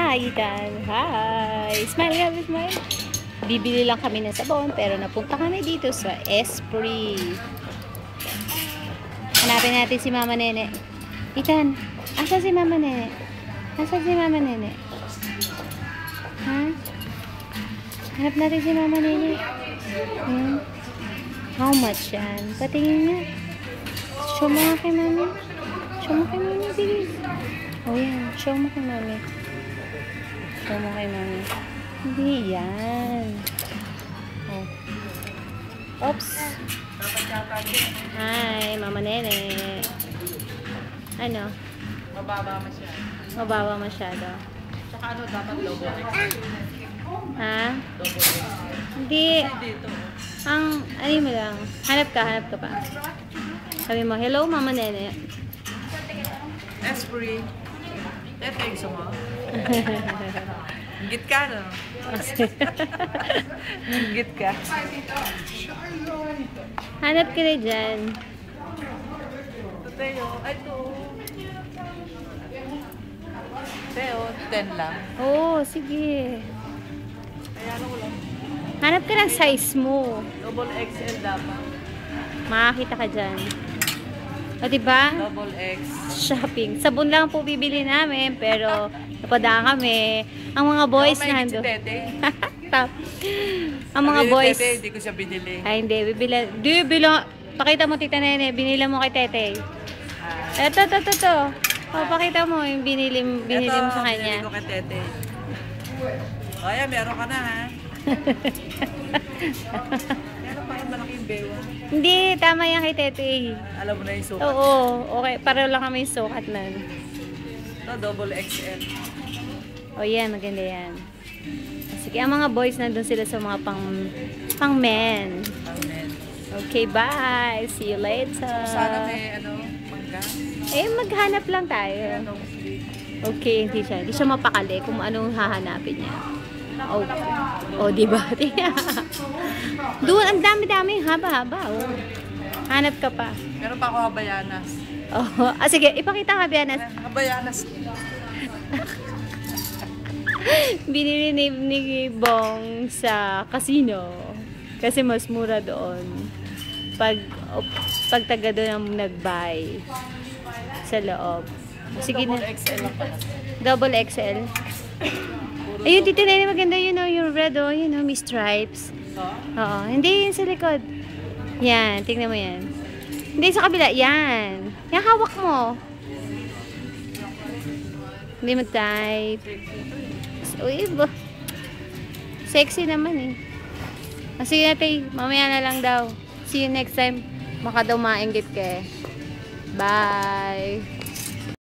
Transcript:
Hi, Ethan. Hi. Smile, happy smile. Bibili lang kami ng sabon, pero napunta kami dito sa Esprit. Hanapin natin si Mama Nene. Ethan, asa si Mama Nene? Asa si Mama Nene? Ha? Hanap natin si Mama Nene. How much yan? Patingin nga. Show mo nga kay Mami. Show mo kay Mami, bilis. Oh, yan. Show mo kay Mami. Show mo kay Mami. Hindi yan. Oh. Oops. Hi, Mama Nene. Ano? Mababa masyado. Mababa masyado. Tsaka ano, dapat logo. Ha? Logo. Hindi. Dito. Ano mo lang. Hanap ka pa. Sabi mo, hello, Mama Nene. Esprit. Ito yung gusto mo. Git ka, no? Git ka. Hanap ka na dyan. Teo, ay to. Teo, 10 lang. Oo, sige. Kaya ano ko lang. Hanap ka ng size mo. Double XL dapat. Makakita ka dyan. O, diba? Double X. Shopping. Sabon lang po bibili namin, pero napadaan kami. Ang mga boys Ako, na may hando. si Tete. Ang mga Sabi ni boys. Tete, hindi ko siya binili. Ay, hindi. Pakita mo, Tita Nene. Binila mo kay Tete. Ito. O, pakita mo yung binili mo sa kanya. Ito, binili ko kay Tete. O, ayan, meron ka na, ha? Meron pa yung malaking bewa. Hindi, tama yan kay Tete. Alam mo na yung sukat. Oo, okay. Pareho lang kami yung sukat nun. Ito, double XL. O, yan. Maganda yan. Sige, ang mga boys nandun sila sa mga pang men. Amen. Okay, bye. See you later. Sana may, mangga. Maghanap lang tayo. Ano, Okay, hindi siya mapakali kung anong hahanapin niya. Oh, di ba? Doon, ang dami-dami, haba-haba. Oh. Hanap ka pa. meron pa ako habayanas. Oh, sige, ipakita ka, Bianas. Habayanas. Binili ni Bong sa casino. Kasi mas mura doon. Pag taga doon ang nag-buy sa loob. Sige na. Double XL lang pala. Double XL. Ayun, dito na maganda yun, yung red, yun, may stripes. Oo, hindi yun sa likod. Yan, tingnan mo yan. Hindi sa kabila, yan. Yan, hawak mo. Hindi mag-type. Uy, sexy naman eh. Sige natin, mamaya na lang daw. See you next time. Baka daw maingit ka eh. Bye!